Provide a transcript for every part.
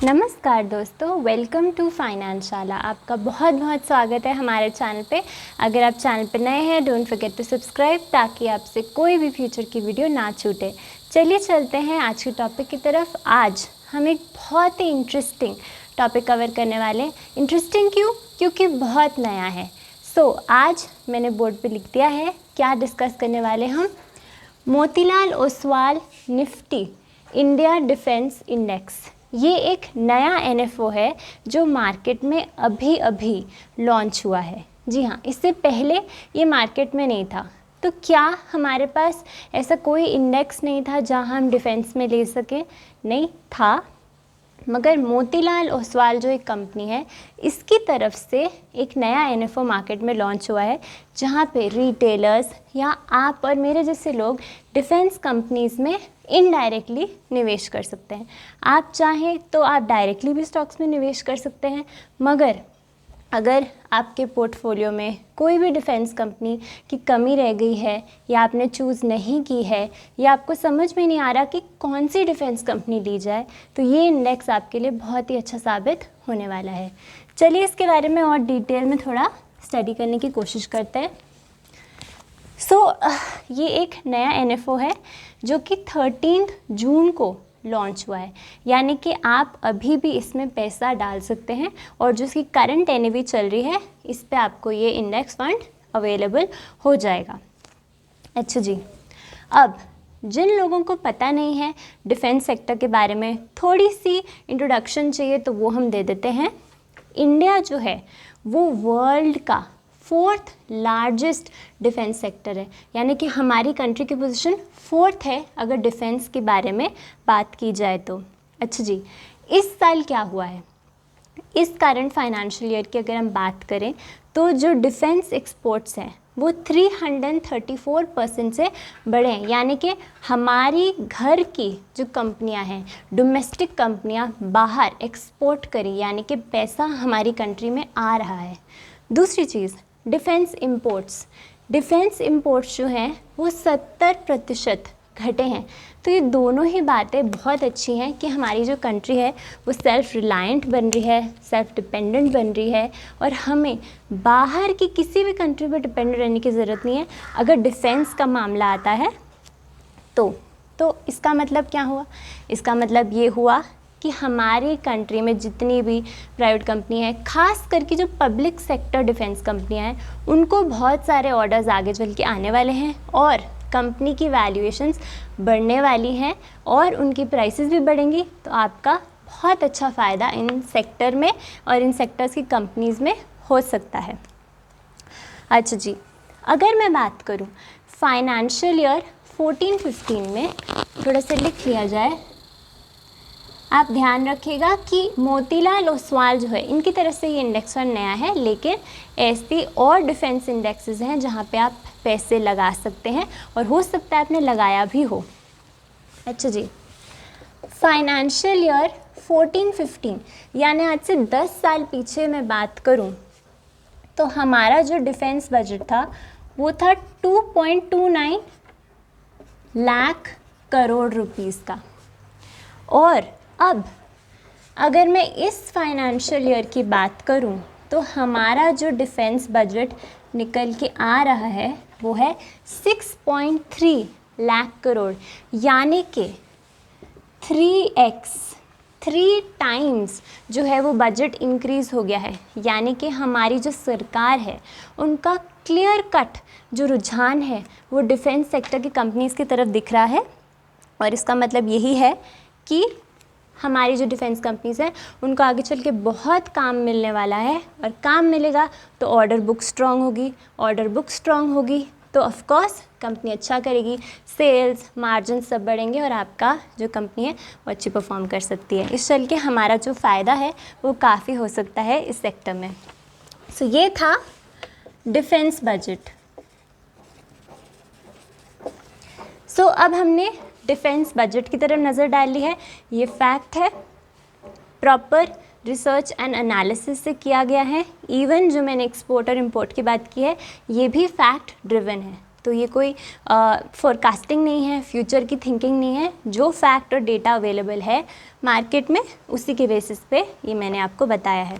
नमस्कार दोस्तों, welcome to finance शाला। आपका बहुत बहुत स्वागत है हमारे चैनल पे। अगर आप चैनल पे नए हैं, डोंट फॉरगेट टू सब्सक्राइब ताकि आपसे कोई भी फ्यूचर की वीडियो ना छूटे। चलिए चलते हैं आज के टॉपिक की तरफ। आज हम एक बहुत ही इंटरेस्टिंग टॉपिक कवर करने वाले हैं। इंटरेस्टिंग क्यों? क्योंकि बहुत नया है। आज मैंने बोर्ड पर लिख दिया है क्या डिस्कस करने वाले हम। Motilal Oswal Nifty India defence index, ये एक नया एनएफओ है जो मार्केट में अभी अभी लॉन्च हुआ है। जी हाँ, इससे पहले ये मार्केट में नहीं था। तो क्या हमारे पास ऐसा कोई इंडेक्स नहीं था जहाँ हम डिफेंस में ले सकें? नहीं था, मगर मोतीलाल ओसवाल जो एक कंपनी है, इसकी तरफ से एक नया एनएफओ मार्केट में लॉन्च हुआ है जहाँ पे रिटेलर्स या आप और मेरे जैसे लोग डिफेंस कंपनीज़ में इनडायरेक्टली निवेश कर सकते हैं। आप चाहें तो आप डायरेक्टली भी स्टॉक्स में निवेश कर सकते हैं, मगर अगर आपके पोर्टफोलियो में कोई भी डिफेंस कंपनी की कमी रह गई है या आपने चूज़ नहीं की है या आपको समझ में नहीं आ रहा कि कौन सी डिफेंस कंपनी ली जाए, तो ये इंडेक्स आपके लिए बहुत ही अच्छा साबित होने वाला है। चलिए इसके बारे में और डिटेल में थोड़ा स्टडी करने की कोशिश करते हैं। ये एक नया एनएफओ है जो कि 13 जून को लॉन्च हुआ है, यानी कि आप अभी भी इसमें पैसा डाल सकते हैं और जो इसकी करंट एनएवी चल रही है, इस पे आपको ये इंडेक्स फंड अवेलेबल हो जाएगा। अच्छा जी, अब जिन लोगों को पता नहीं है डिफेंस सेक्टर के बारे में, थोड़ी सी इंट्रोडक्शन चाहिए तो वो हम दे देते हैं। इंडिया जो है वो वर्ल्ड का 4th लार्जेस्ट डिफेंस सेक्टर है, यानी कि हमारी कंट्री की पोजीशन 4th है अगर डिफेंस के बारे में बात की जाए तो। अच्छा जी, इस साल क्या हुआ है? इस करंट फाइनेंशियल ईयर की अगर हम बात करें तो जो डिफेंस एक्सपोर्ट्स हैं वो 334% से बढ़े हैं, यानी कि हमारी घर की जो कंपनियां हैं, डोमेस्टिक कंपनियां बाहर एक्सपोर्ट करी, यानी कि पैसा हमारी कंट्री में आ रहा है। दूसरी चीज़, डिफेंस इंपोर्ट्स जो हैं वो 70% घटे हैं। तो ये दोनों ही बातें बहुत अच्छी हैं कि हमारी जो कंट्री है वो सेल्फ रिलायंट बन रही है, सेल्फ डिपेंडेंट बन रही है और हमें बाहर की किसी भी कंट्री पर डिपेंडेंट रहने की ज़रूरत नहीं है अगर डिफेंस का मामला आता है तो इसका मतलब क्या हुआ? इसका मतलब ये हुआ कि हमारी कंट्री में जितनी भी प्राइवेट कंपनी है, ख़ास करके जो पब्लिक सेक्टर डिफेंस कंपनियां हैं, उनको बहुत सारे ऑर्डर्स आगे चल के आने वाले हैं और कंपनी की वैल्यूएशंस बढ़ने वाली हैं और उनकी प्राइसेस भी बढ़ेंगी। तो आपका बहुत अच्छा फ़ायदा इन सेक्टर में और इन सेक्टर्स की कंपनीज़ में हो सकता है। अच्छा जी, अगर मैं बात करूँ फाइनेंशियल ईयर 14-15 में, थोड़ा सा लिख लिया जाए। आप ध्यान रखिएगा कि मोतीलाल ओसवाल जो है, इनकी तरफ से ये इंडेक्स फंड नया है, लेकिन ऐसी और डिफेंस इंडेक्सेस हैं जहाँ पे आप पैसे लगा सकते हैं और हो सकता है आपने लगाया भी हो। अच्छा जी, फाइनेंशियल ईयर 14-15 यानी आज से 10 साल पीछे मैं बात करूँ तो हमारा जो डिफेंस बजट था वो था 2.29 लाख करोड़ रुपीस का। और अब अगर मैं इस फाइनेंशियल ईयर की बात करूं तो हमारा जो डिफेंस बजट निकल के आ रहा है वो है 6.3 लाख करोड़, यानी कि 3 टाइम्स जो है वो बजट इंक्रीज़ हो गया है। यानी कि हमारी जो सरकार है उनका क्लियर कट जो रुझान है वो डिफेंस सेक्टर की कंपनीज़ की तरफ दिख रहा है। और इसका मतलब यही है कि हमारी जो डिफेंस कंपनीज़ हैं उनको आगे चल के बहुत काम मिलने वाला है और काम मिलेगा तो ऑर्डर बुक स्ट्रॉन्ग होगी तो ऑफ कोर्स कंपनी अच्छा करेगी, सेल्स मार्जिन सब बढ़ेंगे और आपका जो कंपनी है वो अच्छी परफॉर्म कर सकती है। इस चल के हमारा जो फ़ायदा है वो काफ़ी हो सकता है इस सेक्टर में। ये था डिफेंस बजट। अब हमने डिफेंस बजट की तरफ नज़र डाल ली है। ये फैक्ट है, प्रॉपर रिसर्च एंड एनालिसिस से किया गया है। इवन जो मैंने एक्सपोर्ट और इंपोर्ट की बात की है ये भी फैक्ट ड्रिवन है। तो ये कोई फोरकास्टिंग नहीं है, फ्यूचर की थिंकिंग नहीं है, जो फैक्ट और डेटा अवेलेबल है मार्केट में उसी के बेसिस पे ये मैंने आपको बताया है।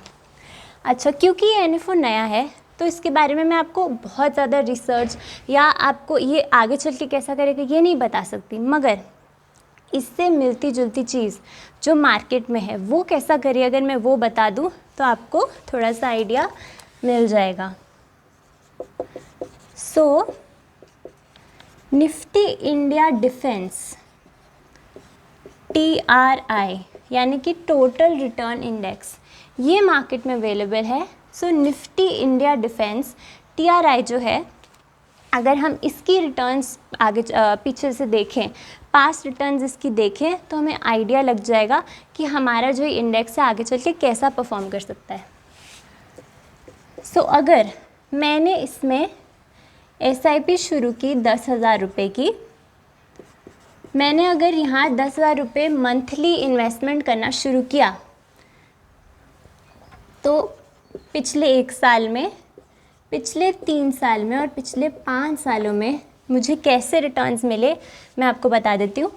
अच्छा, क्योंकि ये NFO नया है तो इसके बारे में मैं आपको बहुत ज़्यादा रिसर्च या आपको ये आगे चल के कैसा करेगा ये नहीं बता सकती, मगर इससे मिलती जुलती चीज़ जो मार्केट में है वो कैसा करिए अगर मैं वो बता दूँ तो आपको थोड़ा सा आइडिया मिल जाएगा। सो निफ्टी इंडिया डिफेंस TRI यानी कि टोटल रिटर्न इंडेक्स, ये मार्केट में अवेलेबल है। सो निफ्टी इंडिया डिफेंस TRI जो है, अगर हम इसकी रिटर्न्स आगे पीछे से देखें, पास्ट रिटर्न्स इसकी देखें तो हमें आइडिया लग जाएगा कि हमारा जो इंडेक्स है आगे चल के कैसा परफॉर्म कर सकता है। सो अगर मैंने इसमें SIP शुरू की 10,000 रुपये की, मैंने अगर यहाँ 10,000 रुपये मंथली इन्वेस्टमेंट करना शुरू किया तो पिछले 1 साल में, पिछले 3 साल में और पिछले 5 सालों में मुझे कैसे रिटर्न्स मिले मैं आपको बता देती हूँ।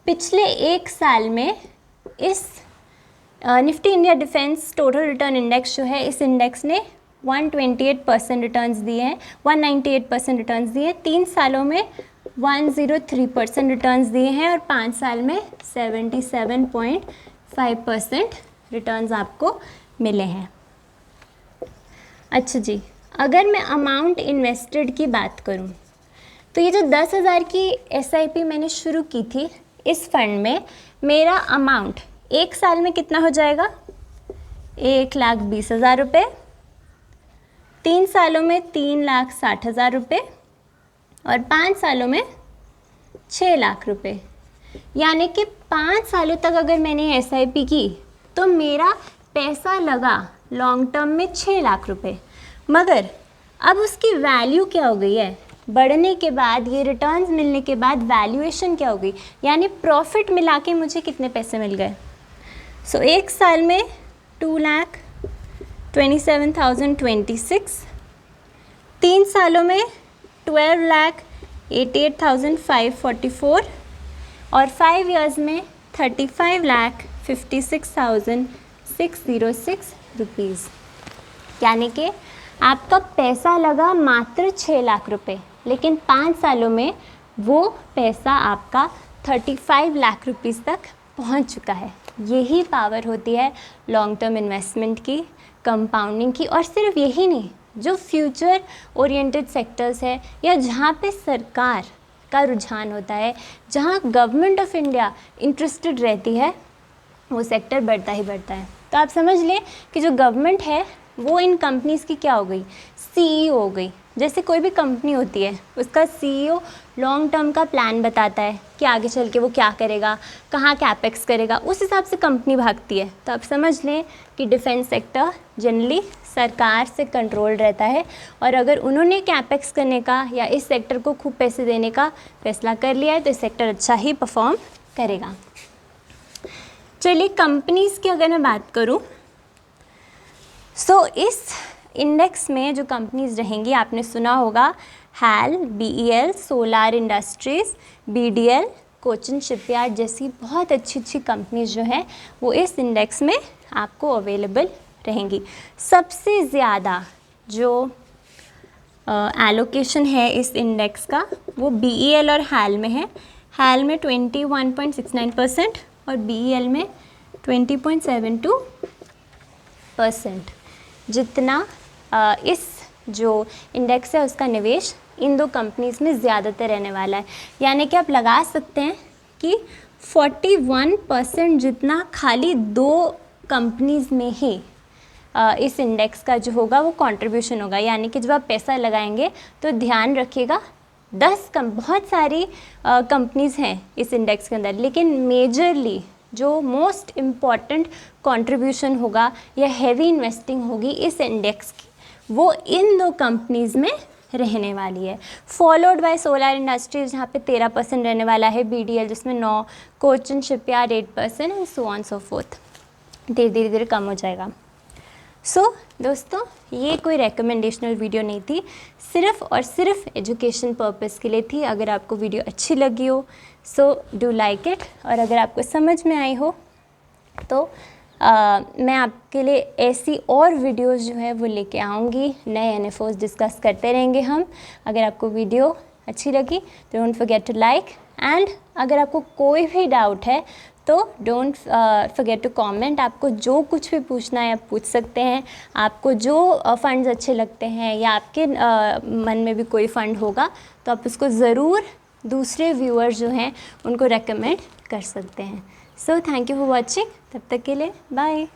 पिछले 1 साल में इस Nifty India defence total return index जो है, इस इंडेक्स ने 128% रिटर्न्स दिए हैं, 198% रिटर्न्स दिए हैं। 3 सालों में 103% रिटर्न्स दिए हैं और 5 साल में 77.5% रिटर्न्स आपको मिले हैं। अच्छा जी, अगर मैं अमाउंट इन्वेस्टेड की बात करूं तो ये जो 10,000 की SIP मैंने शुरू की थी, इस फंड में मेरा अमाउंट 1 साल में कितना हो जाएगा? 1,20,000 रुपये, 3 सालों में 3,60,000 रुपये और 5 सालों में 6 लाख रुपये। यानी कि 5 सालों तक अगर मैंने SIP की तो मेरा पैसा लगा लॉन्ग टर्म में 6 लाख रुपये, मगर अब उसकी वैल्यू क्या हो गई है? बढ़ने के बाद, ये रिटर्न्स मिलने के बाद वैल्यूएशन क्या हो गई, यानी प्रॉफिट मिला के मुझे कितने पैसे मिल गए? सो 1 साल में 2,27,026, 3 सालों में 12,88,544 और 5 इयर्स में 35,56,606 रुपीज़। यानी कि आपका पैसा लगा मात्र 6 लाख रुपए, लेकिन 5 सालों में वो पैसा आपका 35 लाख रुपीज़ तक पहुंच चुका है। यही पावर होती है लॉन्ग टर्म इन्वेस्टमेंट की, कंपाउंडिंग की। और सिर्फ यही नहीं, जो फ्यूचर ओरिएंटेड सेक्टर्स है या जहाँ पे सरकार का रुझान होता है, जहाँ गवर्नमेंट ऑफ इंडिया इंटरेस्टेड रहती है, वो सेक्टर बढ़ता ही बढ़ता है। तो आप समझ लें कि जो गवर्नमेंट है वो इन कंपनीज़ की क्या हो गई? CEO हो गई। जैसे कोई भी कंपनी होती है, उसका CEO लॉन्ग टर्म का प्लान बताता है कि आगे चल के वो क्या करेगा, कहाँ कैपेक्स करेगा, उस हिसाब से कंपनी भागती है। तो आप समझ लें कि डिफेंस सेक्टर जनरली सरकार से कंट्रोल रहता है, और अगर उन्होंने कैपेक्स करने का या इस सेक्टर को खूब पैसे देने का फैसला कर लिया है तो इस सेक्टर अच्छा ही परफॉर्म करेगा। चलिए, कंपनीज़ की अगर मैं बात करूँ, सो इस इंडेक्स में जो कंपनीज़ रहेंगी, आपने सुना होगा HAL, BEL, solar industries, BDL, Cochin shipyard जैसी बहुत अच्छी अच्छी कंपनीज़ जो हैं वो इस इंडेक्स में आपको अवेलेबल रहेंगी। सबसे ज़्यादा जो एलोकेशन है इस इंडेक्स का वो BEL और HAL में है। HAL में 21.69% और BEL में 20.72%। जितना इस जो इंडेक्स है उसका निवेश इन 2 कंपनीज़ में ज़्यादातर रहने वाला है। यानी कि आप लगा सकते हैं कि 41% जितना खाली 2 कंपनीज़ में ही इस इंडेक्स का जो होगा वो कंट्रीब्यूशन होगा। यानी कि जब आप पैसा लगाएंगे तो ध्यान रखिएगा, 10 बहुत सारी कंपनीज़ हैं इस इंडेक्स के अंदर, लेकिन मेजरली जो मोस्ट इम्पॉर्टेंट कंट्रीब्यूशन होगा या हैवी इन्वेस्टिंग होगी इस इंडेक्स की, वो इन 2 कंपनीज़ में रहने वाली है। फॉलोड बाय सोलार इंडस्ट्रीज जहाँ पे 13% रहने वाला है, BDL जिसमें 9, Cochin shipyard 8% and so on so fourth. धीरे धीरे कम हो जाएगा। दोस्तों, ये कोई रेकमेंडेशनल वीडियो नहीं थी, सिर्फ़ और सिर्फ एजुकेशन पर्पस के लिए थी। अगर आपको वीडियो अच्छी लगी हो सो डू लाइक इट, और अगर आपको समझ में आई हो तो मैं आपके लिए ऐसी और वीडियोस जो है वो लेके आऊँगी। नए NFOs डिस्कस करते रहेंगे हम। अगर आपको वीडियो अच्छी लगी तो don't forget to like, and अगर आपको कोई भी डाउट है तो डोंट फॉरगेट टू कमेंट। आपको जो कुछ भी पूछना है आप पूछ सकते हैं। आपको जो फ़ंड्स अच्छे लगते हैं या आपके मन में भी कोई फ़ंड होगा तो आप उसको ज़रूर दूसरे व्यूअर्स जो हैं उनको रेकमेंड कर सकते हैं। So thank you for watching. तब तक के लिए बाय।